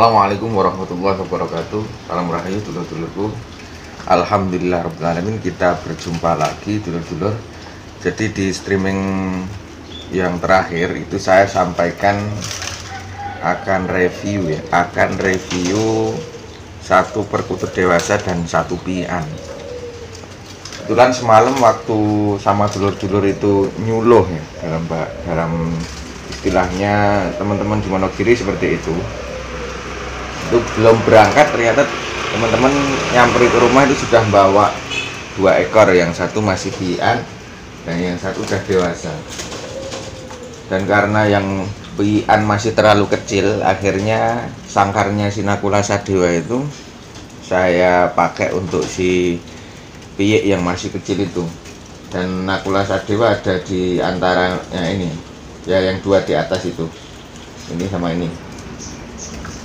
Assalamualaikum warahmatullahi wabarakatuh. Salam rahayu dulur-dulurku. Alhamdulillah rabbil alamin, kita berjumpa lagi dulur-dulur. Jadi di streaming yang terakhir itu saya sampaikan akan review satu perkutut dewasa dan satu pian. Kebetulan semalam waktu sama dulur-dulur itu nyuluh ya, dalam istilahnya teman-teman di Monogiri seperti itu belum berangkat, ternyata teman-teman nyamperin ke rumah itu sudah bawa 2 ekor, yang satu masih pian dan yang satu udah dewasa. Dan karena yang pian masih terlalu kecil, akhirnya sangkarnya Sinakula Sadewa itu saya pakai untuk si piyik yang masih kecil itu. Dan Nakula Sadewa ada di antaranya ini ya, yang 2 di atas itu, ini sama ini.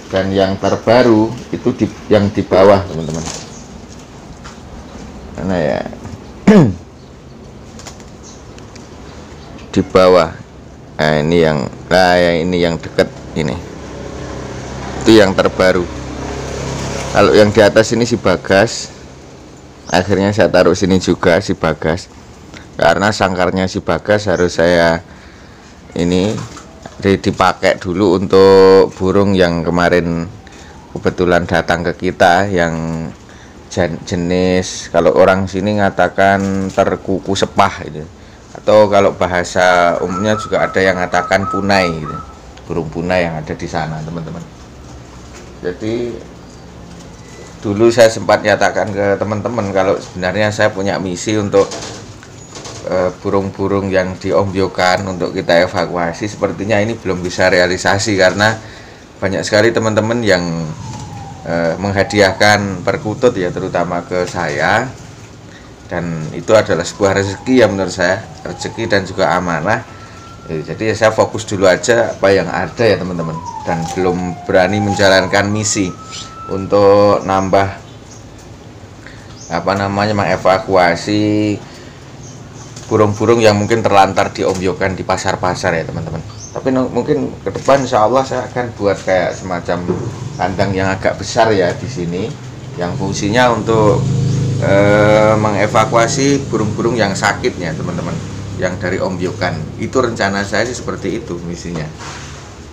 Dan yang terbaru itu yang di bawah teman-teman, karena ya di bawah. Nah ini yang dekat ini, itu yang terbaru. Kalau yang di atas ini si Bagas, akhirnya saya taruh sini juga si Bagas, karena sangkarnya si Bagas harus saya ini dipakai dulu untuk burung yang kemarin kebetulan datang ke kita, yang jenis kalau orang sini ngatakan terkuku sepah gitu, atau kalau bahasa umumnya juga ada yang ngatakan punai gitu, burung punai yang ada di sana teman-teman. Jadi dulu saya sempat nyatakan ke teman-teman kalau sebenarnya saya punya misi untuk burung-burung yang diombyokan untuk kita evakuasi. Sepertinya ini belum bisa realisasi karena banyak sekali teman-teman yang menghadiahkan perkutut ya, terutama ke saya, dan itu adalah sebuah rezeki ya menurut saya, rezeki dan juga amanah. Jadi saya fokus dulu aja apa yang ada ya teman-teman, dan belum berani menjalankan misi untuk nambah mengevakuasi burung-burung yang mungkin terlantar diombyokan di pasar-pasar ya teman-teman. Tapi mungkin ke depan insya Allah saya akan buat kayak semacam kandang yang agak besar ya di sini, yang fungsinya untuk mengevakuasi burung-burung yang sakit ya teman-teman, yang dari ombyokan. Itu rencana saya sih seperti itu misinya.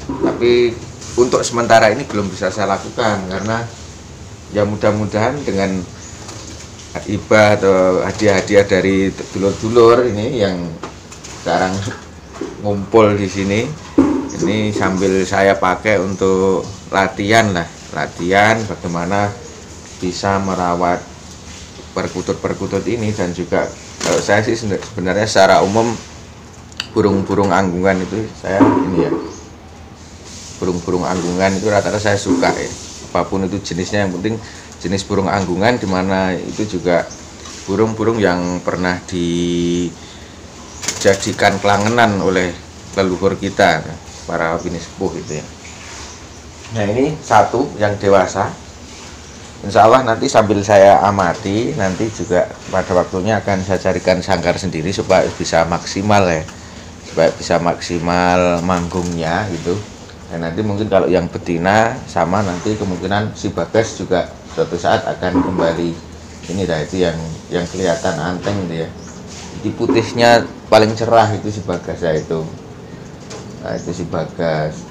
Tapi untuk sementara ini belum bisa saya lakukan karena ya mudah-mudahan dengan hibah atau hadiah-hadiah dari dulur-dulur ini yang sekarang ngumpul di sini, ini sambil saya pakai untuk latihan bagaimana bisa merawat perkutut-perkutut ini. Dan juga kalau saya sih sebenarnya secara umum burung-burung anggungan itu saya ini ya, burung-burung anggungan itu rata-rata saya suka ya, apapun itu jenisnya, yang penting jenis burung anggungan, dimana itu juga burung-burung yang pernah dijadikan kelangenan oleh leluhur kita, para bini sepuh gitu ya. Nah ini satu yang dewasa, insya Allah nanti sambil saya amati, nanti juga pada waktunya akan saya carikan sangkar sendiri supaya bisa maksimal ya, supaya bisa maksimal manggungnya gitu. Dan nanti mungkin kalau yang betina sama, nanti kemungkinan si Bagas juga suatu saat akan kembali ini dah, itu yang kelihatan anteng gitu ya. Jadi putihnya paling cerah itu si Bagas ya itu. Nah itu si Bagas.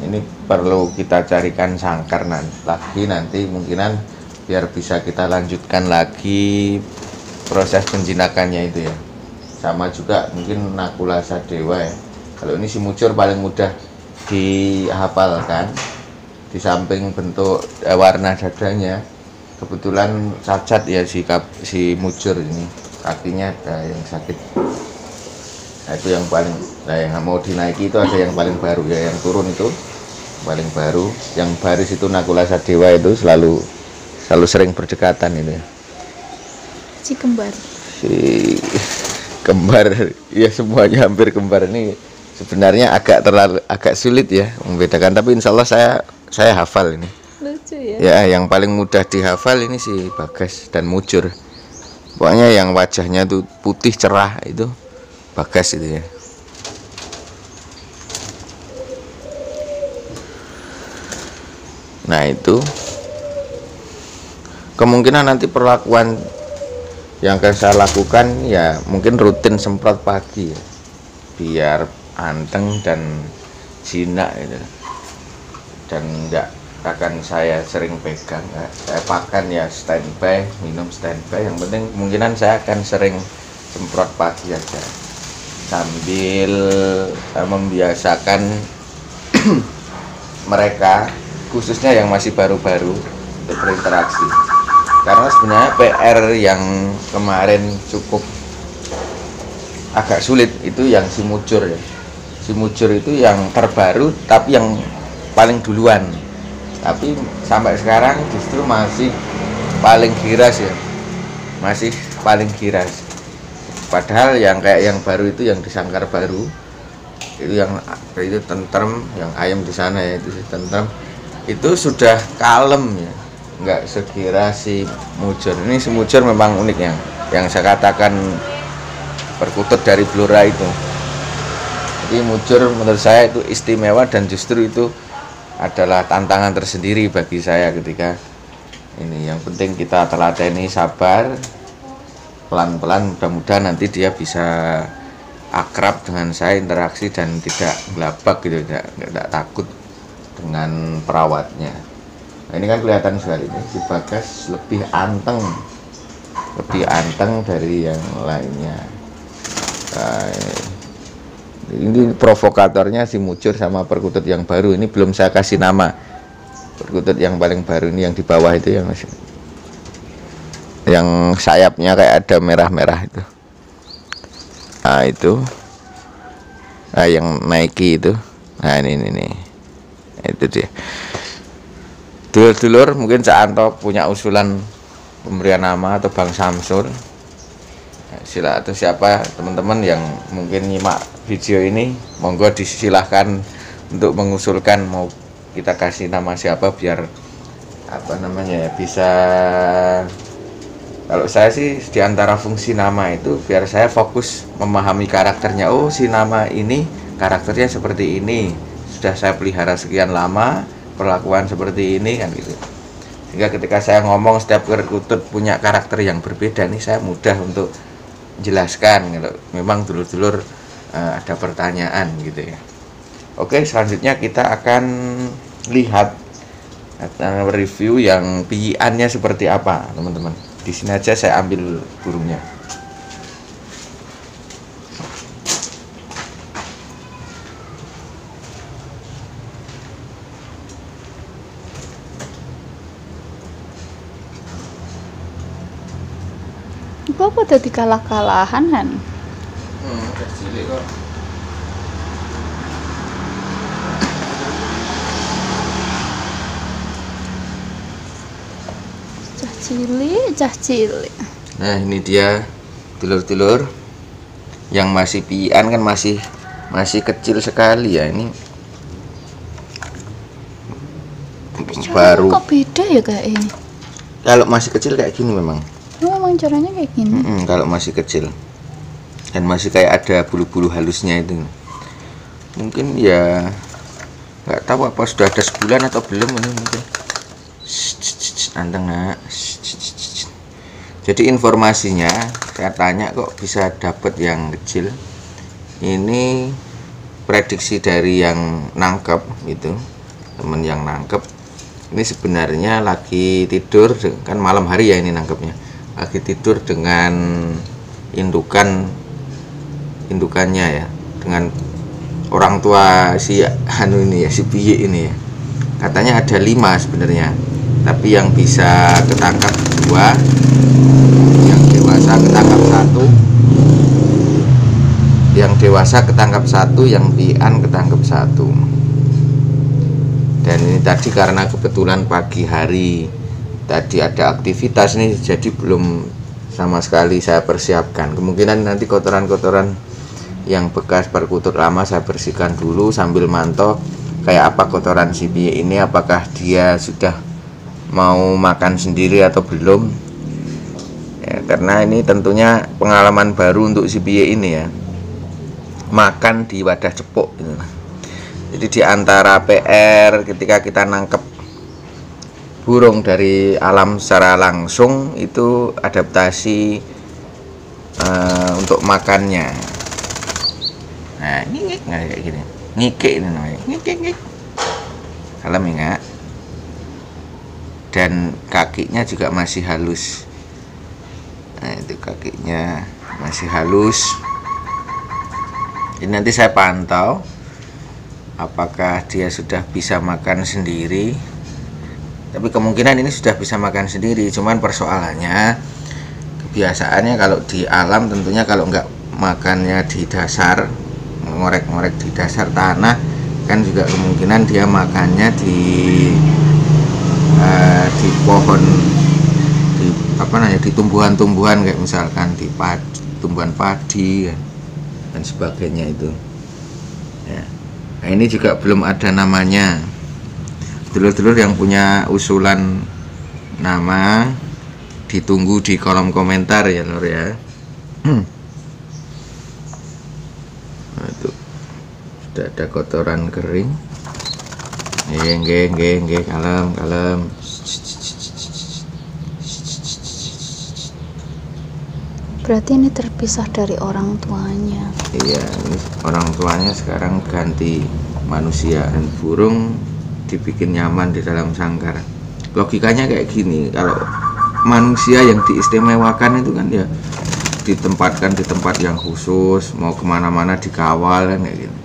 Ini perlu kita carikan sangkar nanti kemungkinan biar bisa kita lanjutkan lagi proses penjinakannya itu ya. Sama juga mungkin Nakula Sadewa ya. Kalau ini si Mucur paling mudah dihafalkan. Di samping bentuk warna dadanya kebetulan cacat ya si Mucur ini, kakinya ada yang sakit. Nah itu yang paling, yang mau dinaiki itu ada yang paling baru ya, yang turun itu paling baru. Yang baris itu Nakula Sadewa itu selalu sering berdekatan itu ya. Si kembar ya, semuanya hampir kembar. Ini sebenarnya agak sulit ya membedakan, tapi insya Allah saya hafal ini. Lucu ya. Ya, yang paling mudah dihafal ini si Bagas dan Mucur. Pokoknya yang wajahnya tuh putih cerah itu Bagas itu ya. Nah itu kemungkinan nanti perlakuan yang akan saya lakukan ya mungkin rutin semprot pagi ya, biar anteng dan jinak gitu. Dan enggak akan saya sering pegang, saya pakan ya standby, minum standby. Yang penting kemungkinan saya akan sering semprot pagi aja sambil membiasakan mereka khususnya yang masih baru-baru untuk berinteraksi. Karena sebenarnya PR yang kemarin cukup agak sulit itu yang si Mujur ya. Si Mujur itu yang terbaru tapi yang paling duluan. Tapi sampai sekarang justru masih paling giras ya. Masih paling giras. Padahal yang kayak yang baru itu yang di Sangkar Baru itu yang itu tentrem, yang ayam di sana ya itu tentrem. Itu sudah kalem ya. Enggak sekira si Mujur. Ini si Mujur memang unik yang saya katakan perkutut dari Blora itu. Jadi Mujur menurut saya itu istimewa dan justru itu adalah tantangan tersendiri bagi saya ketika ini. Yang penting kita teladani, sabar, pelan-pelan, mudah-mudahan nanti dia bisa akrab dengan saya, interaksi dan tidak gelabak gitu, tidak takut dengan perawatnya. Nah, ini kan kelihatan sekali nih, si Bagas lebih anteng dari yang lainnya. Nah, ini provokatornya si Mujur sama perkutut yang baru. Ini belum saya kasih nama. Perkutut yang paling baru ini yang di bawah itu yang sayapnya kayak ada merah-merah itu. Nah itu, nah yang Nike itu. Nah ini. Itu dia. Dulur-dulur mungkin Cak Anto punya usulan pemberian nama atau Bang Samsul, sila atau siapa teman-teman yang mungkin nyimak video ini, monggo disilahkan untuk mengusulkan mau kita kasih nama siapa biar apa namanya ya, bisa, kalau saya sih diantara fungsi nama itu biar saya fokus memahami karakternya. Oh si nama ini karakternya seperti ini, sudah saya pelihara sekian lama, perlakuan seperti ini kan gitu. Sehingga ketika saya ngomong setiap perkutut punya karakter yang berbeda nih, saya mudah untuk jelaskan gitu. Memang dulur-dulur ada pertanyaan gitu ya. Oke, selanjutnya kita akan lihat review yang piyiannya seperti apa, teman-teman. Di sini aja saya ambil burungnya. Kok pada dikalah-kalahan Han? Cilik kok. Cah cilik. Nah ini dia dulur-dulur yang masih pian kan masih kecil sekali ya ini. Baru. Kok beda ya kayak ini? Kalau masih kecil kayak gini memang. Memang caranya kayak gini. Kalau masih kecil dan masih kayak ada bulu-bulu halusnya itu. Mungkin ya nggak tahu apa sudah ada sebulan atau belum ini mungkin. Anteng nak. Jadi informasinya saya tanya kok bisa dapat yang kecil. Ini prediksi dari yang nangkep gitu, temen yang nangkep. Ini sebenarnya lagi tidur, kan malam hari ya ini nangkepnya. Lagi tidur dengan indukannya ya, dengan orang tua si Hanu ini ya, si Piye ini ya. Katanya ada 5 sebenarnya, tapi yang bisa ketangkap 2, yang dewasa ketangkap 1, yang dewasa ketangkap 1, yang pian ketangkap 1. Dan ini tadi karena kebetulan pagi hari tadi ada aktivitas nih, jadi belum sama sekali saya persiapkan. Kemungkinan nanti kotoran-kotoran yang bekas perkutut lama saya bersihkan dulu sambil mantau kayak apa kotoran si Piye ini, apakah dia sudah mau makan sendiri atau belum ya, karena ini tentunya pengalaman baru untuk si Piye ini ya, makan di wadah cepuk gitu. Jadi di antara PR ketika kita nangkep burung dari alam secara langsung itu adaptasi untuk makannya. Nah, ngik kayak gini. Ngikik ini namanya. Ngik. Kalem ya. Dan kakinya juga masih halus. Nah, itu kakinya masih halus. Ini nanti saya pantau apakah dia sudah bisa makan sendiri. Tapi kemungkinan ini sudah bisa makan sendiri. Cuman persoalannya, kebiasaannya kalau di alam tentunya kalau nggak makannya di dasar, ngorek-ngorek di dasar tanah, kan juga kemungkinan dia makannya di pohon, di tumbuhan-tumbuhan kayak misalkan di tumbuhan padi dan sebagainya itu ya. Nah, ini juga belum ada namanya. Dulur-dulur yang punya usulan nama ditunggu di kolom komentar ya lor ya. Nah, itu sudah ada kotoran kering. Nggih, kalem. Berarti ini terpisah dari orang tuanya. Iya, ini orang tuanya sekarang ganti manusia, dan burung dibikin nyaman di dalam sangkar. Logikanya kayak gini, kalau manusia yang diistimewakan itu kan ya ditempatkan di tempat yang khusus, mau kemana-mana dikawal kan kayak gitu.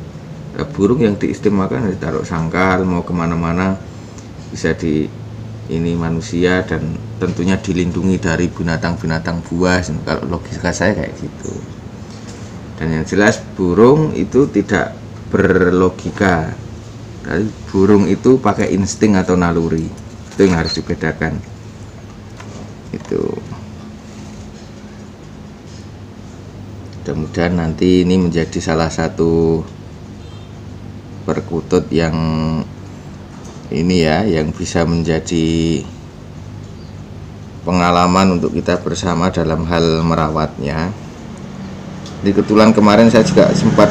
Nah, burung yang diistimewakan ditaruh sangkar, mau kemana-mana bisa ini manusia, dan tentunya dilindungi dari binatang-binatang buas. Kalau logika saya kayak gitu. Dan yang jelas burung itu tidak berlogika. Jadi burung itu pakai insting atau naluri. Itu yang harus dibedakan. Itu. Mudah-mudahan nanti ini menjadi salah satu perkutut yang ini ya, yang bisa menjadi pengalaman untuk kita bersama dalam hal merawatnya. Di kebetulan kemarin saya juga sempat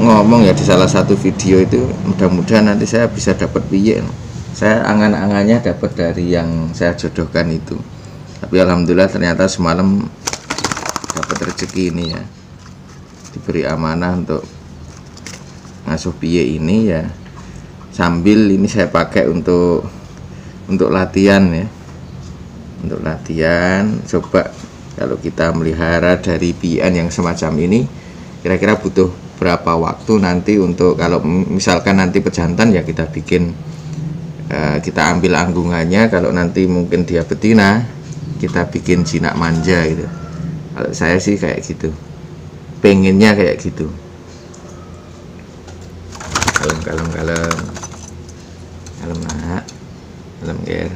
ngomong ya di salah satu video itu, mudah-mudahan nanti saya bisa dapat piye. Saya angan-angannya dapat dari yang saya jodohkan itu. Tapi alhamdulillah ternyata semalam dapat rezeki ini ya. Diberi amanah untuk ngasuh piye ini ya. Sambil ini saya pakai untuk latihan ya. Untuk latihan, coba kalau kita melihara dari pian yang semacam ini, kira-kira butuh berapa waktu nanti untuk, kalau misalkan nanti pejantan ya kita bikin, kita ambil anggungannya. Kalau nanti mungkin dia betina, kita bikin jinak manja gitu. Kalau saya sih kayak gitu, pengennya kayak gitu. Kalem nak, kalem ger.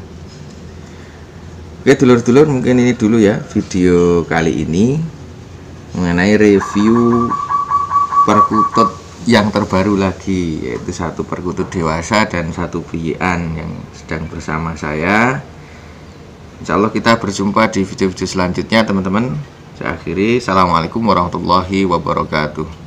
Oke dulur-dulur, mungkin ini dulu ya video kali ini mengenai review perkutut yang terbaru lagi, yaitu satu perkutut dewasa dan satu pian yang sedang bersama saya. Insya Allah kita berjumpa di video-video selanjutnya teman-teman. Saya akhiri, assalamualaikum warahmatullahi wabarakatuh.